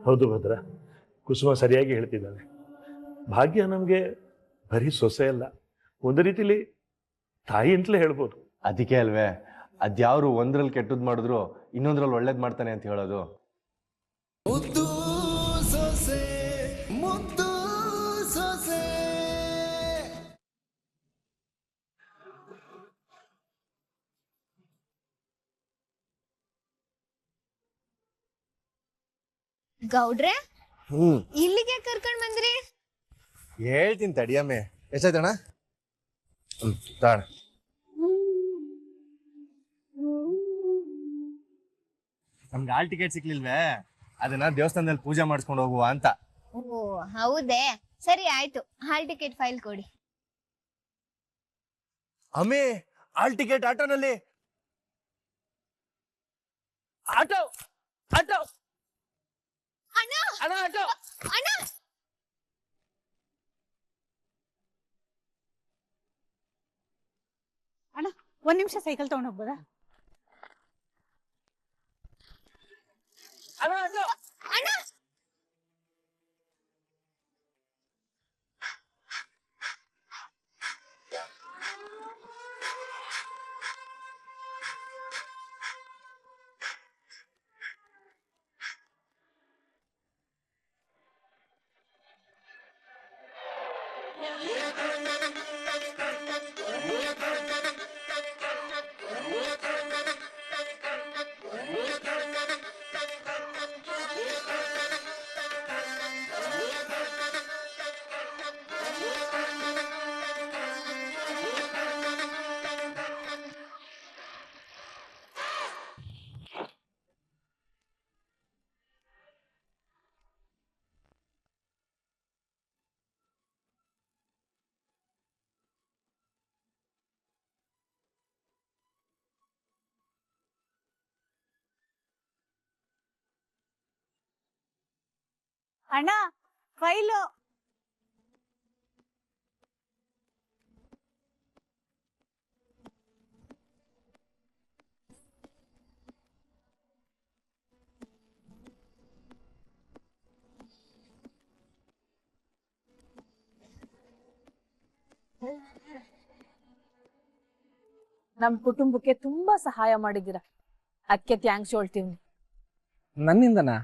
ಹೌದು ಭದ್ರ, ಕುಸುಮ ಸರಿಯಾಗಿ ಹೇಳ್ತಿದ್ದಾನೆ. ಭಾಗ್ಯ ನಮಗೆ ಬರೀ ಸೊಸೆ ಅಲ್ಲ, ಒಂದು ರೀತಿಲಿ ತಾಯಿ ಅಂತಲೇ ಹೇಳ್ಬೋದು. ಅದಕ್ಕೆ ಅಲ್ವೇ ಅದ್ಯಾವ್ರು ಒಂದ್ರಲ್ಲಿ ಕೆಟ್ಟದ್ ಮಾಡಿದ್ರು ಇನ್ನೊಂದ್ರಲ್ಲಿ ಒಳ್ಳೇದ್ ಮಾಡ್ತಾನೆ ಅಂತ ಹೇಳೋದು. ಮುದ್ದು ಸೊಸೆ, ಮುದ್ದು ಸೊಸೆ. ಗೌಡ್ರೆ, ಇಲ್ಲಿಗೆ ಕರ್ಕೊಂಡ್ ಬಂದ್ರಿ? ಹೇಳ್ತೀನಿ ತಡಿಯಮ್ಮೆ. ಎಷ್ಟಾಯ್ತಣ್ಣ? ತಾಣ. ನಮ್ಗೆ ಹಾಲ್ ಟಿಕೆಟ್ ಸಿಕ್ಲಿಲ್ವೇ, ಅದನ್ನ ದೇವಸ್ಥಾನದಲ್ಲಿ ಪೂಜೆ ಮಾಡಿಸ್ಕೊಂಡು ಹೋಗುವ ಅಂತ. ಓ ಹೌದೇ, ಸರಿ ಆಯ್ತು. ಹಾಲ್ ಟಿಕೆಟ್ ಫೈಲ್ ಕೊಡಿ. ಅಮ್ಮೆ, ಹಾಲ್ ಟಿಕೆಟ್ ಆಟೋನಲ್ಲಿ. ಆಟೋ ಆಟೋ ಅಣ್ಣ, ಅಣ್ಣ, ಆಟೋ ಅಣ್ಣ. ಅಣ್ಣ, ಒಂದ್ ನಿಮಿಷ ಸೈಕಲ್ ತಗೊಂಡ್ ಹೋಗ್ಬೋದಾ? ಅಣ್ಣ, ಆಟೋ ಅಣ್ಣ, ಅಣ್ಣ, ಫೈಲು. ನಮ್ ಕುಟುಂಬಕ್ಕೆ ತುಂಬಾ ಸಹಾಯ ಮಾಡಿದ್ದೀರಾ, ಅದಕ್ಕೆ ಥ್ಯಾಂಕ್ಸ್ ಹೇಳ್ತೀವಿ. ನನ್ನಿಂದನಾ?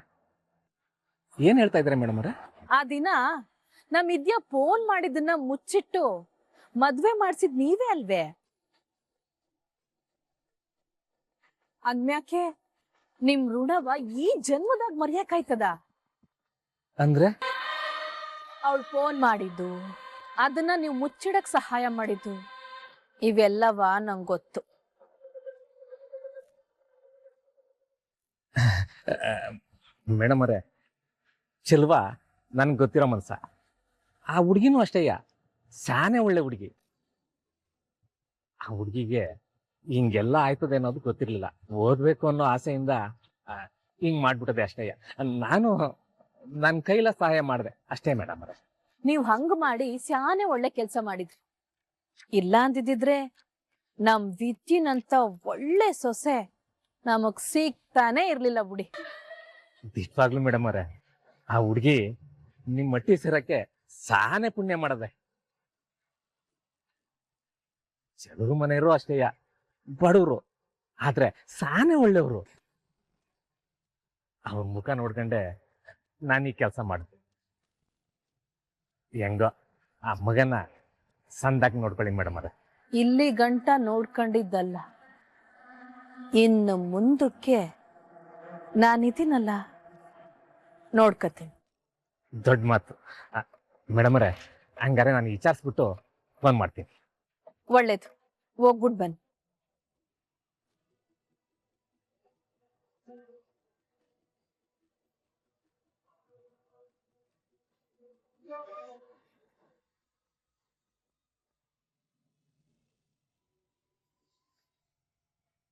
ಏನ್ ಹೇಳ್ತಾ ಇದ್ದಾರೆ ಮೇಡಮ್ ಅವರೇ? ಆ ದಿನ ನಮ್ ವಿದ್ಯಾ ಫೋನ್ ಮಾಡಿದ್ದನ್ನ ಮುಚ್ಚಿಟ್ಟು ಮದ್ವೆ ಮಾಡ್ಸಿದ್ ನೀವೇ ಅಲ್ವೇ? ಅಂದ್ಮ್ಯಾಕೆ ನಿಮ್ ಋಣವ ಈ ಜನ್ಮದಾಗ ಮರ್ಯಾಕಾಯ್ತದ? ಅಂದ್ರೆ ಅವಳು ಫೋನ್ ಮಾಡಿದ್ದು, ಅದನ್ನ ನೀವು ಮುಚ್ಚಿಡಕ್ ಸಹಾಯ ಮಾಡಿದ್ದು, ಇವೆಲ್ಲವ ನಂಗೆ ಗೊತ್ತು. ಮೇಡಮ್ ಅವರೇ, ಚೆಲ್ವಾ ನನ್ಗೆ ಗೊತ್ತಿರೋ ಮನ್ಸ. ಆ ಹುಡುಗಿನೂ ಅಷ್ಟೇಯ, ಶಾನೆ ಒಳ್ಳೆ ಹುಡುಗಿ. ಆ ಹುಡುಗಿಗೆ ಹಿಂಗೆಲ್ಲ ಆಯ್ತದೆ ಅನ್ನೋದು ಗೊತ್ತಿರ್ಲಿಲ್ಲ. ಓದ್ಬೇಕು ಅನ್ನೋ ಆಸೆಯಿಂದ ಹಿಂಗ್ ಮಾಡ್ಬಿಟ್ಟದೆ ಅಷ್ಟೇಯ. ನಾನು ನನ್ನ ಕೈಲ ಸಹಾಯ ಮಾಡಿದೆ ಅಷ್ಟೇ ಮೇಡಮ್ ಅವರೇ. ನೀವ್ ಹಂಗ ಮಾಡಿ ಶಾನೆ ಒಳ್ಳೆ ಕೆಲ್ಸ ಮಾಡಿದ್ರಿ. ಇಲ್ಲ ಅಂದಿದ್ರೆ ನಮ್ ವಿದ್ಯನಂತ ಒಳ್ಳೆ ಸೊಸೆ ನಮಗ್ ಸಿಗ್ತಾನೆ ಇರ್ಲಿಲ್ಲ ಬಿಡಿ. ನಿಜವಾಗ್ಲು ಮೇಡಮ್ ಅವರೇ, ಆ ಹುಡುಗಿ ನಿಮ್ ಮಟ್ಟಿ ಸೇರಕ್ಕೆ ಸಾನೆ ಪುಣ್ಯ ಮಾಡದೆ. ಕೆಲವು ಮನೆಯವರು ಅಷ್ಟೇಯ, ಬಡವರು, ಆದ್ರೆ ಸಾನೆ ಒಳ್ಳೆಯವರು. ಅವ್ರ ಮುಖ ನೋಡ್ಕೊಂಡೆ ನಾನು ಈ ಕೆಲಸ ಮಾಡಿದೆ. ಹೆಂಗೋ ಆ ಮಗನ ಸಂದಾಗಿ ನೋಡ್ಕೊಳ್ಳಿ ಮೇಡಮ್ ಅವರೇ. ಇಲ್ಲಿ ಗಂಟ ನೋಡ್ಕೊಂಡಿದ್ದಲ್ಲ, ಇನ್ನು ಮುಂದಕ್ಕೆ ನಾನಿದ್ದೀನಲ್ಲ, ನೋಡ್ಕತೀನಿ. ದೊಡ್ಡ ಮಾತು ಮೇಡಮ್ ಅವರೇ. ಹಂಗಾರೆ ನಾನು ವಿಚಾರಿಸ್ಬಿಟ್ಟು ಫೋನ್ ಮಾಡ್ತೀನಿ. ಒಳ್ಳೇದು, ಹೋಗ್ಬಿಟ್ ಬನ್ನಿ.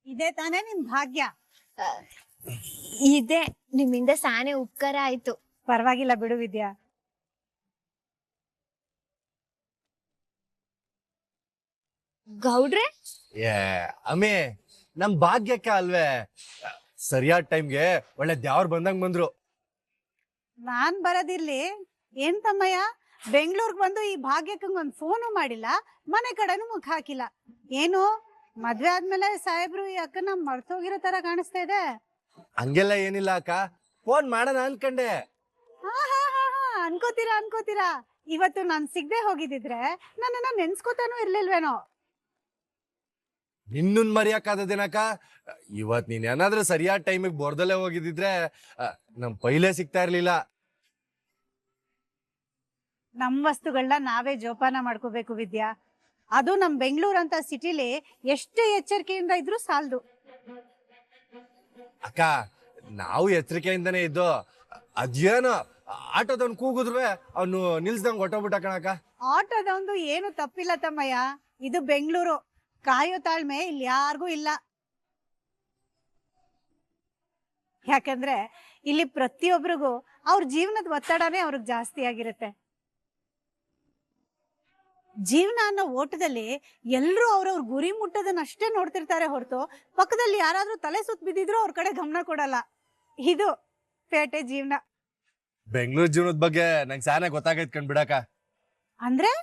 ಇದೇ ತಾನೇ ನಿಮ್ ಭಾಗ್ಯ. ಇದೆ, ನಿಮ್ಮಿಂದ ಸಾನೆ ಉಪಕಾರ ಆಯ್ತು. ಪರವಾಗಿಲ್ಲ ಬಿಡು ವಿದ್ಯಾ. ಗೌಡ್ರೆ, ಅಮ್ಮೆ, ನಮ್ ಭಾಗ್ಯಕ್ಕೆ ಅಲ್ವೇ ಸರಿಯಾದ ಟೈಮ್ಗೆ ಒಳ್ಳೆ ದ್ಯಾವ್ರು ಬಂದಂಗ್ ಬಂದ್ರು. ನಾನ್ ಬರೋದಿರ್ಲಿ. ಏನ್ ತಮ್ಮಯ್ಯ, ಬೆಂಗಳೂರಿಗೆ ಬಂದು ಈ ಭಾಗ್ಯಕ್ಕಂಗ್ ಒಂದ್ ಫೋನು ಮಾಡಿಲ್ಲ, ಮನೆ ಕಡೆನೂ ಮುಖ ಹಾಕಿಲ್ಲ. ಏನು ಮದ್ವೆ ಆದ್ಮೇಲೆ ಸಾಹೇಬ್ರು ಈ ಅಕ್ಕನ ಮರ್ತೋಗಿರೋ ತರ ಕಾಣಿಸ್ತಾ ಇದೆ. ಹಂಗೆಲ್ಲ ಏನಿಲ್ಲ ಅಕ್ಕ, ಫೋನ್ ಮಾಡೋಣ ಅನ್ಕಂಡೆ. ಅನ್ಕೋತೀರಾ. ಇವತ್ತು ನಾನ್ ಸಿಗ್ದೆ ಹೋಗಿದ್ದಿದ್ರೆ ನನ್ನನ್ನ ನೆನ್ಸ್ಕೊತಾನೂ ಇರ್ಲಿಲ್ವೇನೋ. ನಿನ್ನನ್ ಮರಿಯಕ್ಕಾದದೇನಕ್ಕ? ಇವತ್ ನೀನ್ ಏನಾದ್ರೂ ಸರಿಯಾದ ಟೈಮಿಗೆ ಬರ್ದಲ್ಲೇ ಹೋಗಿದ್ದಿದ್ರೆ ನಮ್ ಪೈಲೇ ಸಿಗ್ತಾ ಇರ್ಲಿಲ್ಲ. ನಮ್ ವಸ್ತುಗಳನ್ನ ನಾವೇ ಜೋಪಾನ ಮಾಡ್ಕೋಬೇಕು ವಿದ್ಯಾ. ಅದು ನಮ್ ಬೆಂಗಳೂರು ಅಂತ ಸಿಟಿಲಿ ಎಷ್ಟು ಎಚ್ಚರಿಕೆಯಿಂದ ಇದ್ರೂ ಸಾಲದು. ಅಕ್ಕ, ನಾವು ಎಚ್ಚರಿಕೆಯಿಂದನೇ ಇದ್ದು, ಅದೇನೋ ಆಟೋದವ್ನು ಕೂಗುದ್ರು ಅವನು ನಿಲ್ಸ್ದಂಗ್ ಹೊಟ್ಟೋಗ್ಬಿಟ್ಟ ಕಣಕ್ಕ. ಆಟೋದೊಂದು ಏನು ತಪ್ಪಿಲ್ಲ ತಮ್ಮಯ್ಯ, ಇದು ಬೆಂಗಳೂರು. ಕಾಯೋ ತಾಳ್ಮೆ ಇಲ್ಲಿ ಯಾರಿಗೂ ಇಲ್ಲ. ಯಾಕಂದ್ರೆ ಇಲ್ಲಿ ಪ್ರತಿಯೊಬ್ಬರಿಗೂ ಅವ್ರ ಜೀವನದ ಒತ್ತಡನೇ ಅವ್ರಿಗೆ ಜಾಸ್ತಿ ಆಗಿರುತ್ತೆ. ಜೀವನ ಅನ್ನೋ ಓಟದಲ್ಲಿ ಎಲ್ರೂ ಅವ್ರವ್ರ ಗುರಿ ಮುಟ್ಟೋದನ್ನ ಅಷ್ಟೇ ನೋಡ್ತಿರ್ತಾರೆ ಹೊರತು ಪಕ್ಕದಲ್ಲಿ ಯಾರಾದ್ರೂ ತಲೆ ಸುತ್ತ ಬಿದ್ದಿದ್ರು ಅವ್ರ ಕಡೆ ಗಮನ ಕೊಡಲ್ಲ. ಇದು ಪೇಟೆ ಜೀವನ. ಬೆಂಗಳೂರು ಜೀವನದ ಬಗ್ಗೆ ನಂಗೆ ಸಾನೆ ಗೊತ್ತಾಗೈತ್ ಕಂಡ್ಬಿಡಕ. ಅಂದ್ರೆ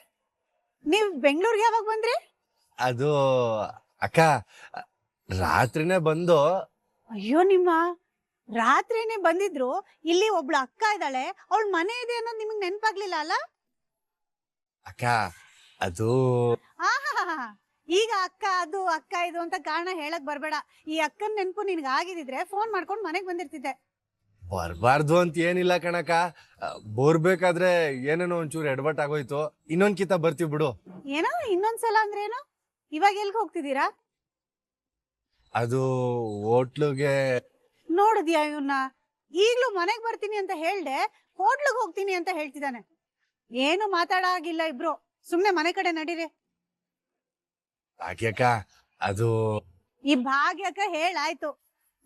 ನೀವ್ ಬೆಂಗಳೂರಿಗೆ ಯಾವಾಗ ಬಂದ್ರಿ? ಅದು ಅಕ್ಕ, ರಾತ್ರಿನೇ ಬಂದು. ಅಯ್ಯೋ, ನಿಮ್ಮ ರಾತ್ರಿನೇ ಬಂದಿದ್ರು. ಇಲ್ಲಿ ಒಬ್ಳು ಅಕ್ಕ ಇದ್ದಾಳೆ, ಅವಳ ಮನೆ ಇದೆ ಅನ್ನೋದು ನಿಮಗ್ ನೆನ್ಪಾಗ್ಲಿಲ್ಲ ಅಲ್ಲ? ಅಕ್ಕ, ಅದು ಈಗ ಅಕ್ಕ ಇದು ಅಂತ ಕಾರಣ ಹೇಳಕ್ ಬರ್ಬೇಡ. ಈ ಅಕ್ಕನ ನೆನ್ಪು ನಿನ್ಗೆ ಆಗಿದ್ರೆ ಫೋನ್ ಮಾಡ್ಕೊಂಡು ಮನೆಗ್ ಬಂದಿರ್ತಿದ್ದೆ. ಬರ್ಬಾರ್ದು ಅಂತ ಏನಿಲ್ಲ ಕಣಕ, ಬೋರ್ಬೇಕಾದ್ರೆ ಏನೇನೋ ಒಂಚೂರು ಎಡವಟ್ ಆಗೋಯ್ತು. ಇನ್ನೊಂದ್ ಕಿತ ಬರ್ತೀವಿ ಬಿಡು. ಏನೋ ಇನ್ನೊಂದ್ಸಲ ಅಂದ್ರೆ ಏನು? ಇವಾಗ ಎಲ್ಗ್ ಹೋಗ್ತಿದ್ದೀರಾ? ಅದು ಹೋಟ್ಲುಗೆ. ನೋಡಿದ್ಯಾ ಇವನ್ನ, ಈಗ್ಲೂ ಮನೆಗ್ ಬರ್ತೀನಿ ಅಂತ ಹೇಳ್ದೆ ಹೋಟ್ಲಿಗೆ ಹೋಗ್ತೀನಿ ಅಂತ ಹೇಳ್ತಿದ್ದಾನೆ. ಏನು ಮಾತಾಡಾಗಿಲ್ಲ ಇಬ್ರು. ಸುಮ್ನೆ ಮನೆ ಕಡೆ ನಡೀರಿ. ಯಾಕೆ ಅದು ಈ ಭಾಗ್ಯಕ್ಕ ಹೇಳಾಯ್ತು.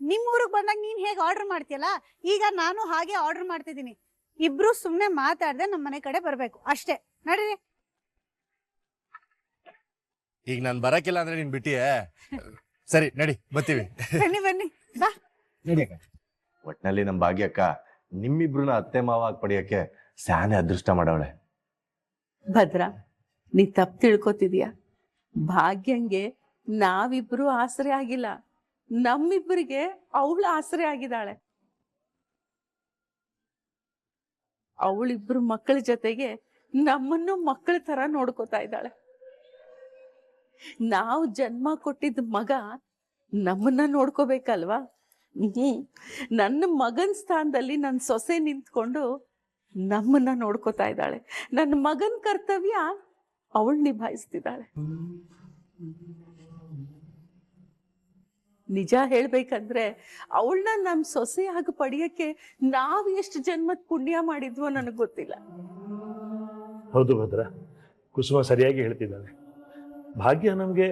ನಿಮ್ ಊರಿಗೆ ಬಂದಾಗ ನೀನ್ ಹೇಗೆ ಆರ್ಡರ್ ಮಾಡ್ತೀಯಲ್ಲ, ಈಗ ನಾನು ಹಾಗೆ ಆರ್ಡರ್ ಮಾಡ್ತಿದ್ದೀನಿ. ಇಬ್ರು ಸುಮ್ನೆ ಮಾತಾಡ್ದೆ ನಮ್ ಮನೆ ಕಡೆ ಬರ್ಬೇಕು ಅಷ್ಟೇ. ನಡೀರಿ. ಈಗ ನಾನ್ ಬರಕಿಲ್ಲ ಅಂದ್ರೆ ನೀನ್ ಬಿಟ್ಟಿಯೇ? ಸರಿ ನಡಿ, ಬರ್ತೀವಿ. ಬನ್ನಿ ಬಾ. ಒಟ್ನಲ್ಲಿ ನಮ್ ಭಾಗ್ಯಕ್ಕ ನಿಮ್ಮಿಬ್ರನ್ನ ಅತ್ತೆ ಮಾವ ಪಡೆಯಕ್ಕೆ ಸ್ಯಾನೆ ಅದೃಷ್ಟ ಮಾಡವಳೆ. ಭದ್ರ, ನೀ ತಪ್ಪು ತಿಳ್ಕೊತಿದ್ಯಾ. ಭಾಗ್ಯಂಗೆ ನಾವಿಬ್ರು ಆಸರೆ ಆಗಿಲ್ಲ, ನಮ್ಮಿಬ್ಬರಿಗೆ ಅವಳು ಆಸರೆ ಆಗಿದ್ದಾಳೆ. ಅವಳಿಬ್ರು ಮಕ್ಕಳ ಜೊತೆಗೆ ನಮ್ಮನ್ನು ಮಕ್ಕಳ ತರ ನೋಡ್ಕೋತಾ ಇದ್ದಾಳೆ. ನಾವು ಜನ್ಮ ಕೊಟ್ಟಿದ್ದ ಮಗ ನಮ್ಮನ್ನ ನೋಡ್ಕೋಬೇಕಲ್ವಾ? ನನ್ನ ಮಗನ್ ಸ್ಥಾನದಲ್ಲಿ ನನ್ನ ಸೊಸೆ ನಿಂತ್ಕೊಂಡು ನಮ್ಮನ್ನ ನೋಡ್ಕೋತಾ ಇದ್ದಾಳೆ. ನನ್ನ ಮಗನ್ ಕರ್ತವ್ಯ ಅವಳು ನಿಭಾಯಿಸ್ತಿದ್ದಾಳೆ. ನಿಜ ಹೇಳ್ಬೇಕಂದ್ರೆ ಅವಳನ್ನ ನಮ್ ಸೊಸೆಯಾಗಿ ಪಡೆಯಕ್ಕೆ ನಾವು ಎಷ್ಟು ಜನ್ಮದ ಪುಣ್ಯ ಮಾಡಿದ್ವೋ ನನಗ್ ಗೊತ್ತಿಲ್ಲ. ಹೌದು ಭದ್ರ, ಕುಸುಮ ಸರಿಯಾಗಿ ಹೇಳ್ತಿದ್ದಾಳೆ. ಭಾಗ್ಯ ನಮಗೆ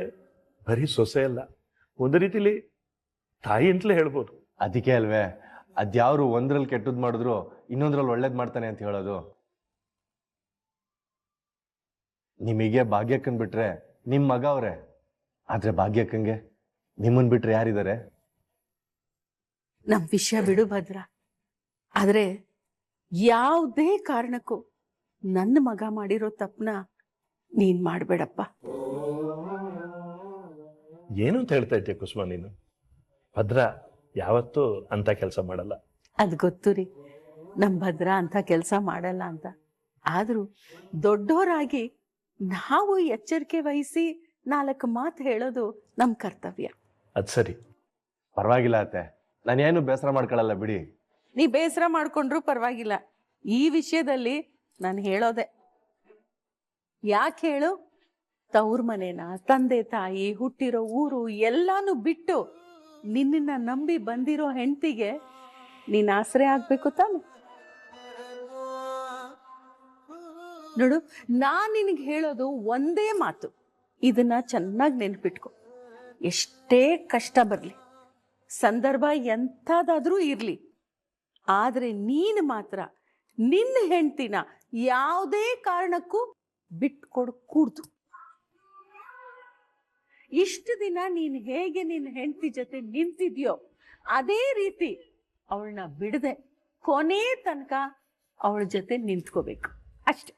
ಬರೀ ಸೊಸೆ ಅಲ್ಲ, ಒಂದು ರೀತಿಲಿ ತಾಯಿ ಅಂತಲೇ ಹೇಳ್ಬೋದು. ಅದಕ್ಕೆ ಅಲ್ವೇ ಅದ್ಯಾವ್ರು ಒಂದ್ರಲ್ಲಿ ಕೆಟ್ಟದ್ ಮಾಡಿದ್ರು ಇನ್ನೊಂದ್ರಲ್ಲಿ ಒಳ್ಳೇದ್ ಮಾಡ್ತಾನೆ ಅಂತ ಹೇಳೋದು. ನಿಮಗೆ ಭಾಗ್ಯಕ್ಕನ್ ಬಿಟ್ರೆ ನಿಮ್ ಮಗ ಅವ್ರೆ, ಆದ್ರೆ ಭಾಗ್ಯಕ್ಕಂಗೆ ನಿಮ್ಮನ್ ಬಿಟ್ರೆ ಯಾರಿದ್ದಾರೆ? ನಮ್ ವಿಷಯ ಬಿಡು ಭದ್ರ, ಆದ್ರೆ ಯಾವುದೇ ಕಾರಣಕ್ಕೂ ನನ್ನ ಮಗ ಮಾಡಿರೋ ತಪ್ಪನ ನೀನ್ ಮಾಡ್ಬೇಡಪ್ಪ. ಏನು ಅಂತ ಹೇಳ್ತಾ ಇದ್ದೆ ಕುಸುಮ ನೀನು? ಭದ್ರ ಯಾವತ್ತೂ ಅಂತ ಕೆಲಸ ಮಾಡಲ್ಲ. ಅದ್ ಗೊತ್ತು ರೀ, ನಮ್ ಭದ್ರ ಅಂತ ಕೆಲಸ ಮಾಡಲ್ಲ ಅಂತ. ಆದ್ರೂ ದೊಡ್ಡೋರಾಗಿ ನಾವು ಎಚ್ಚರಿಕೆ ವಹಿಸಿ 4 ಮಾತು ಹೇಳೋದು ನಮ್ ಕರ್ತವ್ಯ. ಅದ್ ಸರಿ. ಪರವಾಗಿಲ್ಲ ಅತ್ತೆ, ನಾನೇನು ಬೇಸರ ಮಾಡ್ಕೊಳ್ಳಲ್ಲ ಬಿಡಿ. ನೀ ಬೇಸರ ಮಾಡ್ಕೊಂಡ್ರು ಪರವಾಗಿಲ್ಲ. ಈ ವಿಷಯದಲ್ಲಿ ನಾನು ಹೇಳೋದೆ. ಯಾಕೆ ಹೇಳು? ತವ್ರ ಮನೇನ, ತಂದೆ ತಾಯಿ, ಹುಟ್ಟಿರೋ ಊರು ಎಲ್ಲಾನು ಬಿಟ್ಟು ನಿನ್ನ ನಂಬಿ ಬಂದಿರೋ ಹೆಂಡತಿಗೆ ನೀನ್ ಆಸರೆ ಆಗ್ಬೇಕು ತಾನೆ? ನೋಡು, ನಾನ್ ನಿನಗೆ ಹೇಳೋದು ಒಂದೇ ಮಾತು, ಇದನ್ನ ಚೆನ್ನಾಗಿ ನೆನ್ಪಿಟ್ಕೊ. ಎಷ್ಟೇ ಕಷ್ಟ ಬರ್ಲಿ, ಸಂದರ್ಭ ಎಂಥದಾದ್ರೂ ಇರ್ಲಿ, ಆದ್ರೆ ನೀನು ಮಾತ್ರ ನಿನ್ನ ಹೆಂಡ್ತಿನ ಯಾವುದೇ ಕಾರಣಕ್ಕೂ ಬಿಟ್ಕೊಡ್ ಕೂಡ್ದು. ಇಷ್ಟು ದಿನ ನೀನ್ ಹೇಗೆ ನಿನ್ನ ಹೆಂಡತಿ ಜೊತೆ ನಿಂತಿದ್ಯೋ ಅದೇ ರೀತಿ ಅವಳನ್ನ ಬಿಡದೆ ಕೊನೆ ತನಕ ಅವಳ ಜೊತೆ ನಿಂತ್ಕೋಬೇಕು ಅಷ್ಟೆ.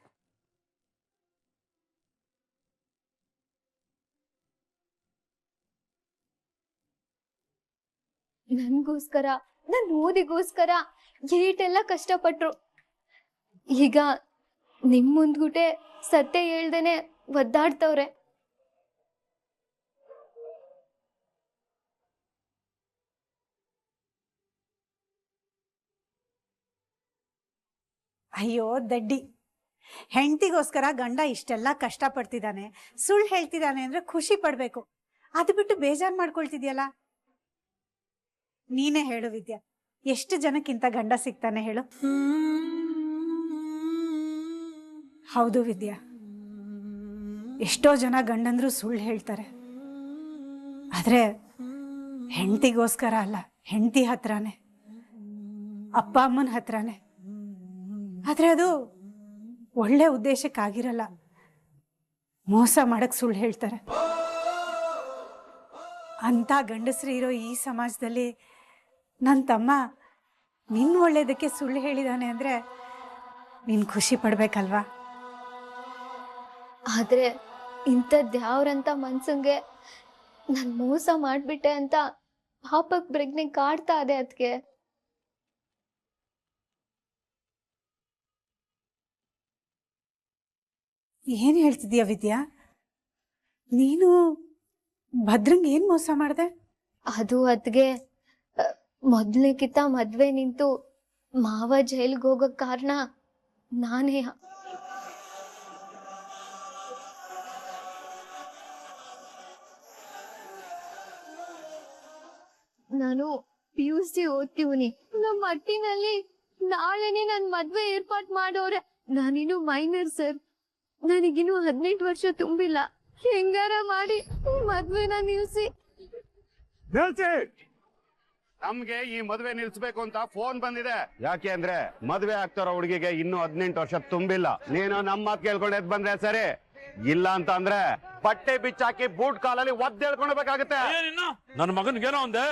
ನನ್ಗೋಸ್ಕರ ನನ್ ಓದಿಗೋಸ್ಕರ ಏಟೆಲ್ಲ ಕಷ್ಟಪಟ್ರು. ಈಗ ನಿಮ್ ಮುಂದ್ಗುಟೆ ಸತ್ಯ ಹೇಳ್ದೇನೆ ಒದ್ದಾಡ್ತವ್ರೆ. ಅಯ್ಯೋ ದಡ್ಡಿ, ಹೆಂಡತಿಗೋಸ್ಕರ ಗಂಡ ಇಷ್ಟೆಲ್ಲ ಕಷ್ಟಪಡ್ತಿದ್ದಾನೆ, ಸುಳ್ಳು ಹೇಳ್ತಿದ್ದಾನೆ ಅಂದ್ರೆ ಖುಷಿ ಪಡ್ಬೇಕು. ಅದು ಬಿಟ್ಟು ಬೇಜಾರ್ ಮಾಡ್ಕೊಳ್ತಿದ್ಯಲ್ಲ. ನೀನೇ ಹೇಳು ವಿದ್ಯಾ, ಎಷ್ಟು ಜನಕ್ಕಿಂತ ಗಂಡ ಸಿಗ್ತಾನೆ ಹೇಳು? ಹೌದು ವಿದ್ಯಾ, ಎಷ್ಟೋ ಜನ ಗಂಡಂದ್ರು ಸುಳ್ಳು ಹೇಳ್ತಾರೆ. ಆದ್ರೆ ಹೆಂಡತಿಗೋಸ್ಕರ ಅಲ್ಲ, ಹೆಂಡತಿ ಹತ್ರನೇ, ಅಪ್ಪ ಅಮ್ಮನ ಹತ್ರನೇ. ಆದ್ರೆ ಅದು ಒಳ್ಳೆ ಉದ್ದೇಶಕ್ಕಾಗಿರಲ್ಲ, ಮೋಸ ಮಾಡಕ್ ಸುಳ್ಳು ಹೇಳ್ತಾರೆ. ಅಂತ ಗಂಡಸ್ರು ಇರೋ ಈ ಸಮಾಜದಲ್ಲಿ ನನ್ನ ತಮ್ಮ ನಿನ್ನ ಒಳ್ಳೇದಕ್ಕೆ ಸುಳ್ಳು ಹೇಳಿದಾನೆ ಅಂದ್ರೆ ನೀನ್ ಖುಷಿ ಪಡ್ಬೇಕಲ್ವಾ? ಆದ್ರೆ ಇಂಥದ್ಯಾವ್ರಂತ ಮನ್ಸಂಗೆ ನಾನ್ ಮೋಸ ಮಾಡ್ಬಿಟ್ಟೆ ಅಂತ ಪಾಪಕ್ ಪ್ರಜ್ಞೆ ಕಾಡ್ತಾ ಇದೆ. ಅದಕ್ಕೆ ಏನ್ ಹೇಳ್ತಿದ್ಯಾ ವಿದ್ಯಾ? ನೀನು ಭದ್ರಂಗ್ ಏನ್ ಮೋಸ ಮಾಡ್ದೆ? ಅದು ಅದ್ಗೆ ಮೊದ್ಲಕ್ಕಿಂತ ಮದ್ವೆ ನಿಂತು ಮಾವ ಜೈಲ್ಗೆ ಹೋಗಕ್ ಕಾರಣ ನಾನೇ. ನಾನು PUC ಓದ್ತೀವ್ನಿ. ನಮ್ಮ ಅಟ್ಟಿನಲ್ಲಿ ನಾಳೆನೆ ನನ್ ಮದ್ವೆ ಏರ್ಪಾಟ್ ಮಾಡೋರೆ. ನಾನಿನ್ನು ಮೈನರ್ ಸರ್, ನನಗಿನ್ನು 18 ವರ್ಷ ತುಂಬಿಲ್ಲ. ಹೆಂಗಾರ ಮಾಡಿ ಮದ್ವೆನ ನಿಲ್ಸಿ. ನಮ್ಗೆ ಈ ಮದ್ವೆ ನಿಲ್ಸ್ಬೇಕು ಅಂತ ಫೋನ್ ಬಂದಿದೆ. ಯಾಕೆ ಅಂದ್ರೆ ಮದ್ವೆ ಆಗ್ತಾರೋ ಹುಡುಗಿಗೆ ಇನ್ನು 18 ವರ್ಷ ತುಂಬಿಲ್ಲ. ನೀನು ನಮ್ಮ ಮಾತು ಕೇಳ್ಕೊಂಡು ಎದ್ ಬಂದ್ರೆ ಸರಿ, ಇಲ್ಲ ಅಂತ ಅಂದ್ರೆ ಬಟ್ಟೆ ಬಿಚ್ಚಾಕಿ ಬೂಟ್ ಕಾಲಲ್ಲಿ ಒದ್ದು ಹೇಳ್ಕೊಳ್ಬೇಕಾಗತ್ತೆ. ನನ್ನ ಮಗನ್ಗೇನೋ ಒಂದೇ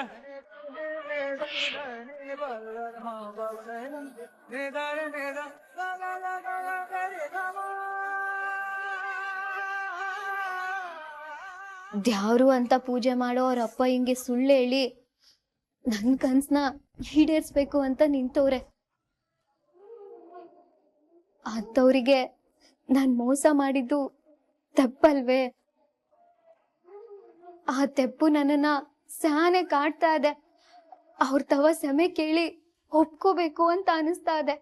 ದ್ಯಾವ್ರು ಅಂತ ಪೂಜೆ ಮಾಡೋ ಅವ್ರ ಅಪ್ಪ ಹಿಂಗೆ ಸುಳ್ಳು ಹೇಳಿ ನನ್ ಕನ್ಸ್ನ ಈಡೇರ್ಸ್ಬೇಕು ಅಂತ ನಿಂತವ್ರೆ. ಅಂತವ್ರಿಗೆ ನಾನ್ ಮೋಸ ಮಾಡಿದ್ದು ತಪ್ಪಲ್ವೇ? ಆ ತೆಪ್ಪು ನನ್ನನ್ನ ಸ್ಯಾನೆ ಕಾಡ್ತಾ ಇದೆ. ಅವ್ರ ತವ ಸೆಮೆ ಕೇಳಿ ಒಪ್ಕೋಬೇಕು ಅಂತ ಅನಿಸ್ತಾ ಇದೆ.